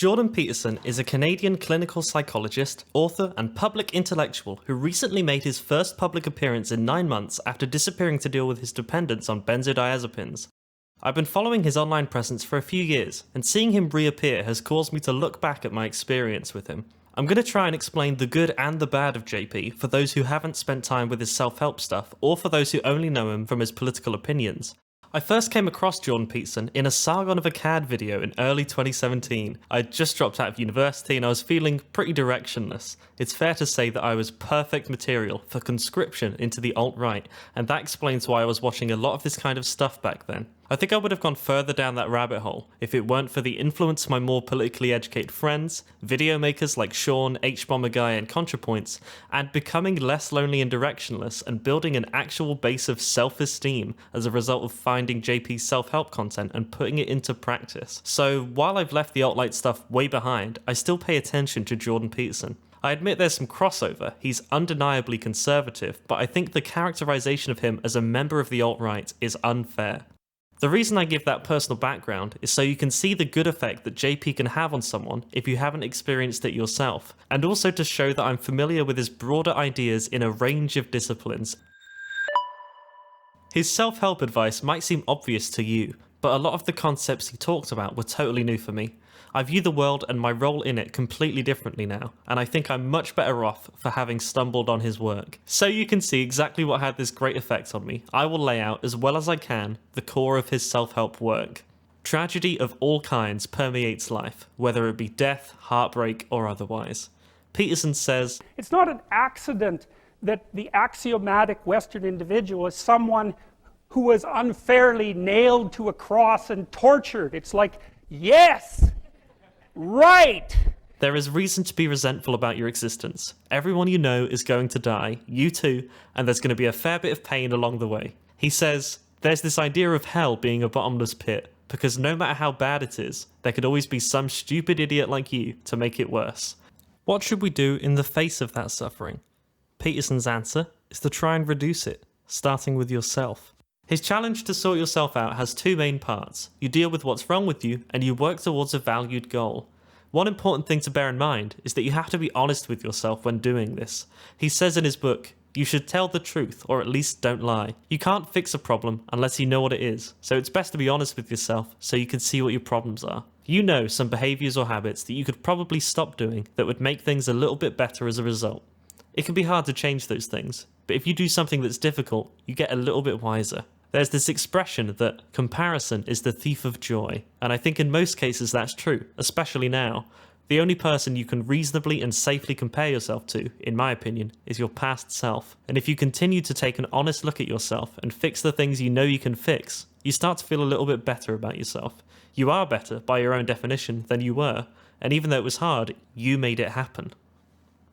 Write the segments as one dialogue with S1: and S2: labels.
S1: Jordan Peterson is a Canadian clinical psychologist, author, and public intellectual who recently made his first public appearance in 9 months after disappearing to deal with his dependence on benzodiazepines. I've been following his online presence for a few years, and seeing him reappear has caused me to look back at my experience with him. I'm going to try and explain the good and the bad of JP for those who haven't spent time with his self-help stuff, or for those who only know him from his political opinions. I first came across Jordan Peterson in a Sargon of Akkad video in early 2017. I had just dropped out of university and I was feeling pretty directionless. It's fair to say that I was perfect material for conscription into the alt-right, and that explains why I was watching a lot of this kind of stuff back then. I think I would have gone further down that rabbit hole if it weren't for the influence of my more politically educated friends, video makers like Sean, H-Bomber Guy and ContraPoints, and becoming less lonely and directionless and building an actual base of self-esteem as a result of finding JP's self-help content and putting it into practice. So while I've left the alt-right stuff way behind, I still pay attention to Jordan Peterson. I admit there's some crossover, he's undeniably conservative, but I think the characterization of him as a member of the alt-right is unfair. The reason I give that personal background is so you can see the good effect that JP can have on someone if you haven't experienced it yourself, and also to show that I'm familiar with his broader ideas in a range of disciplines. His self-help advice might seem obvious to you, but a lot of the concepts he talked about were totally new for me. I view the world and my role in it completely differently now, and I think I'm much better off for having stumbled on his work. So you can see exactly what had this great effect on me, I will lay out as well as I can the core of his self-help work. Tragedy of all kinds permeates life, whether it be death, heartbreak, or otherwise. Peterson says,
S2: "It's not an accident that the axiomatic Western individual is someone who was unfairly nailed to a cross and tortured. It's like, yes! Right!
S1: There is reason to be resentful about your existence. Everyone you know is going to die, you too, and there's going to be a fair bit of pain along the way." He says, there's this idea of hell being a bottomless pit, because no matter how bad it is, there could always be some stupid idiot like you to make it worse. What should we do in the face of that suffering? Peterson's answer is to try and reduce it, starting with yourself. His challenge to sort yourself out has two main parts. You deal with what's wrong with you, and you work towards a valued goal. One important thing to bear in mind is that you have to be honest with yourself when doing this. He says in his book, you should tell the truth, or at least don't lie. You can't fix a problem unless you know what it is, so it's best to be honest with yourself so you can see what your problems are. You know some behaviours or habits that you could probably stop doing that would make things a little bit better as a result. It can be hard to change those things, but if you do something that's difficult, you get a little bit wiser. There's this expression that comparison is the thief of joy, and I think in most cases that's true, especially now. The only person you can reasonably and safely compare yourself to, in my opinion, is your past self. And if you continue to take an honest look at yourself and fix the things you know you can fix, you start to feel a little bit better about yourself. You are better, by your own definition, than you were, and even though it was hard, you made it happen.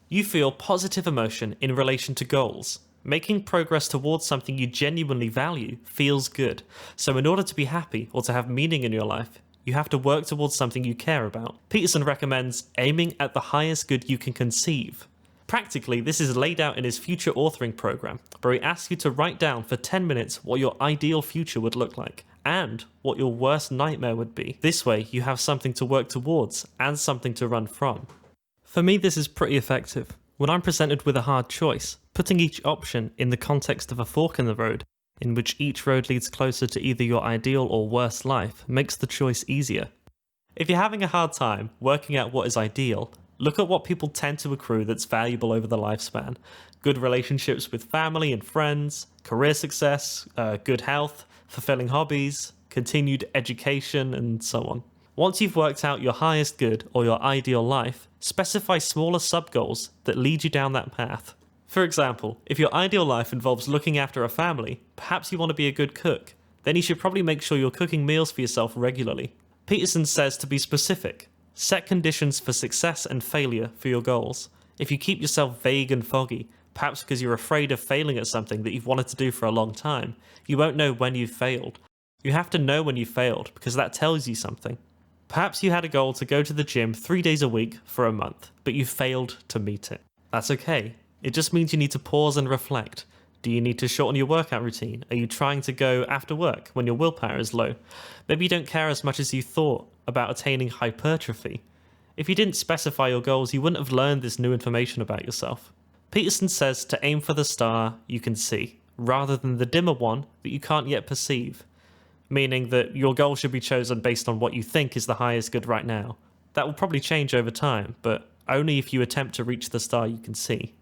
S1: You feel positive emotion in relation to goals. Making progress towards something you genuinely value feels good, so in order to be happy or to have meaning in your life, you have to work towards something you care about. Peterson recommends aiming at the highest good you can conceive. Practically, this is laid out in his future authoring program, where he asks you to write down for 10 minutes what your ideal future would look like, and what your worst nightmare would be. This way, you have something to work towards, and something to run from. For me, this is pretty effective. When I'm presented with a hard choice, putting each option in the context of a fork in the road, in which each road leads closer to either your ideal or worst life, makes the choice easier. If you're having a hard time working out what is ideal, look at what people tend to accrue that's valuable over the lifespan. Good relationships with family and friends, career success, good health, fulfilling hobbies, continued education, and so on. Once you've worked out your highest good or your ideal life, specify smaller sub-goals that lead you down that path. For example, if your ideal life involves looking after a family, perhaps you want to be a good cook, then you should probably make sure you're cooking meals for yourself regularly. Peterson says to be specific. Set conditions for success and failure for your goals. If you keep yourself vague and foggy, perhaps because you're afraid of failing at something that you've wanted to do for a long time, you won't know when you've failed. You have to know when you failed because that tells you something. Perhaps you had a goal to go to the gym 3 days a week for a month, but you failed to meet it. That's okay. It just means you need to pause and reflect. Do you need to shorten your workout routine? Are you trying to go after work when your willpower is low? Maybe you don't care as much as you thought about attaining hypertrophy. If you didn't specify your goals, you wouldn't have learned this new information about yourself. Peterson says to aim for the star you can see, rather than the dimmer one that you can't yet perceive, meaning that your goal should be chosen based on what you think is the highest good right now. That will probably change over time, but only if you attempt to reach the star you can see.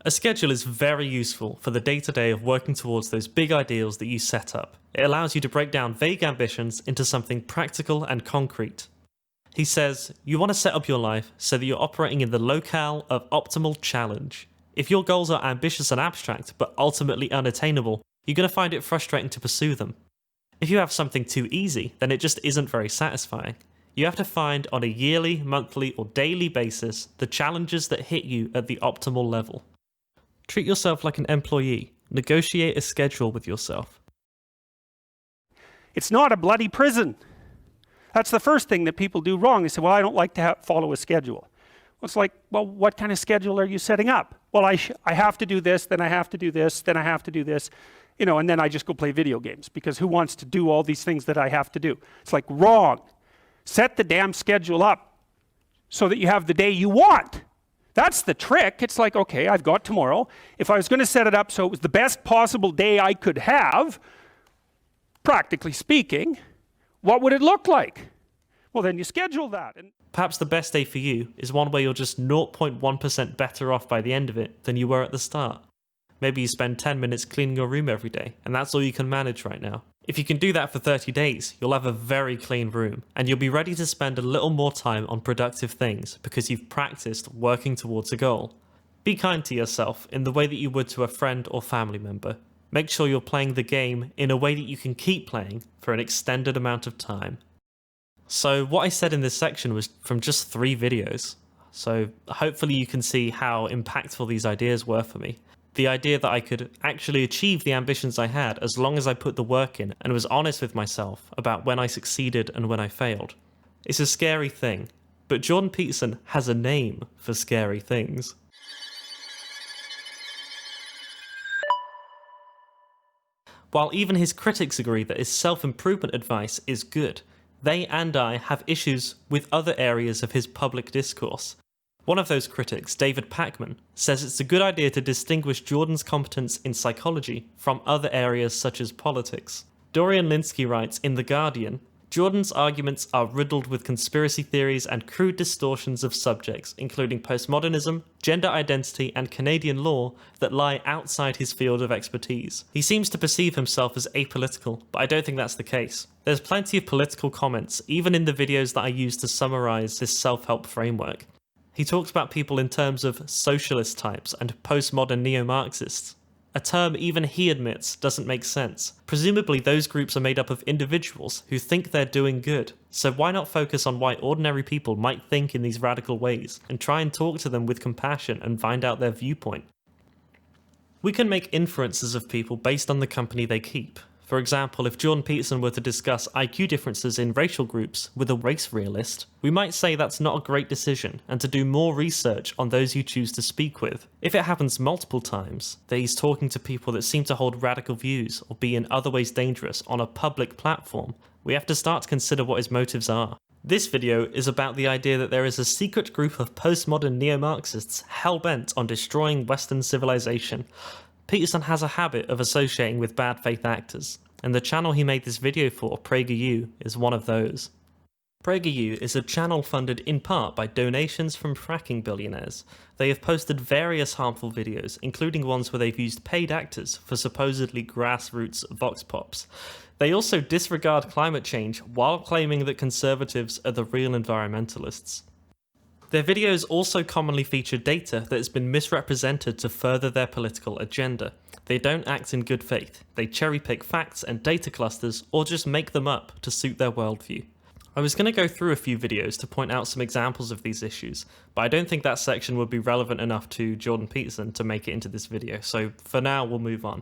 S1: A schedule is very useful for the day-to-day of working towards those big ideals that you set up. It allows you to break down vague ambitions into something practical and concrete. He says, you want to set up your life so that you're operating in the locale of optimal challenge. If your goals are ambitious and abstract, but ultimately unattainable, you're going to find it frustrating to pursue them. If you have something too easy, then it just isn't very satisfying. You have to find on a yearly, monthly, or daily basis the challenges that hit you at the optimal level. Treat yourself like an employee. Negotiate a schedule with yourself.
S2: It's not a bloody prison. That's the first thing that people do wrong. They say, well, I don't like to follow a schedule. Well, it's like, well, what kind of schedule are you setting up? Well, I have to do this, then I have to do this, then I have to do this, and then I just go play video games, because who wants to do all these things that I have to do? It's like, wrong. Set the damn schedule up so that you have the day you want. That's the trick. It's like, okay, I've got tomorrow. If I was going to set it up so it was the best possible day I could have, practically speaking, what would it look like? Well, then you schedule that.
S1: Perhaps the best day for you is one where you're just 0.1% better off by the end of it than you were at the start. Maybe you spend 10 minutes cleaning your room every day, and that's all you can manage right now. If you can do that for 30 days, you'll have a very clean room, and you'll be ready to spend a little more time on productive things because you've practiced working towards a goal. Be kind to yourself in the way that you would to a friend or family member. Make sure you're playing the game in a way that you can keep playing for an extended amount of time. So what I said in this section was from just 3 videos. So hopefully you can see how impactful these ideas were for me. The idea that I could actually achieve the ambitions I had as long as I put the work in and was honest with myself about when I succeeded and when I failed. It's a scary thing, but Jordan Peterson has a name for scary things. While even his critics agree that his self-improvement advice is good, they and I have issues with other areas of his public discourse. One of those critics, David Pakman, says it's a good idea to distinguish Jordan's competence in psychology from other areas such as politics. Dorian Lynskey writes in The Guardian, Jordan's arguments are riddled with conspiracy theories and crude distortions of subjects, including postmodernism, gender identity, and Canadian law that lie outside his field of expertise. He seems to perceive himself as apolitical, but I don't think that's the case. There's plenty of political comments, even in the videos that I use to summarize this self-help framework. He talks about people in terms of socialist types and postmodern neo-Marxists, a term even he admits doesn't make sense. Presumably those groups are made up of individuals who think they're doing good, so why not focus on why ordinary people might think in these radical ways, and try and talk to them with compassion and find out their viewpoint? We can make inferences of people based on the company they keep. For example, if Jordan Peterson were to discuss IQ differences in racial groups with a race realist, we might say that's not a great decision and to do more research on those you choose to speak with. If it happens multiple times, that he's talking to people that seem to hold radical views or be in other ways dangerous on a public platform, we have to start to consider what his motives are. This video is about the idea that there is a secret group of postmodern neo-Marxists hell-bent on destroying Western civilization. Peterson has a habit of associating with bad faith actors, and the channel he made this video for, PragerU, is one of those. PragerU is a channel funded in part by donations from fracking billionaires. They have posted various harmful videos, including ones where they've used paid actors for supposedly grassroots vox pops. They also disregard climate change while claiming that conservatives are the real environmentalists. Their videos also commonly feature data that has been misrepresented to further their political agenda. They don't act in good faith. They cherry-pick facts and data clusters or just make them up to suit their worldview. I was going to go through a few videos to point out some examples of these issues, but I don't think that section would be relevant enough to Jordan Peterson to make it into this video, so for now we'll move on.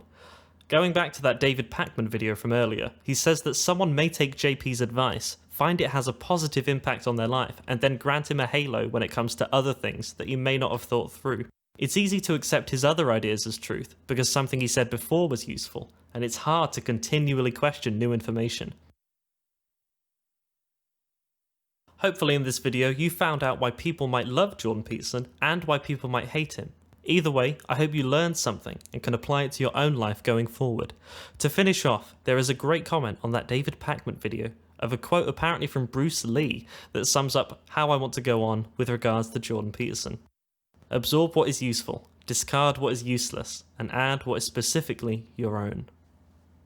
S1: Going back to that David Pakman video from earlier, he says that someone may take JP's advice, find it has a positive impact on their life, and then grant him a halo when it comes to other things that he may not have thought through. It's easy to accept his other ideas as truth, because something he said before was useful, and it's hard to continually question new information. Hopefully in this video you found out why people might love Jordan Peterson and why people might hate him. Either way, I hope you learned something and can apply it to your own life going forward. To finish off, there is a great comment on that David Pakman video of a quote apparently from Bruce Lee that sums up how I want to go on with regards to Jordan Peterson. Absorb what is useful, discard what is useless, and add what is specifically your own.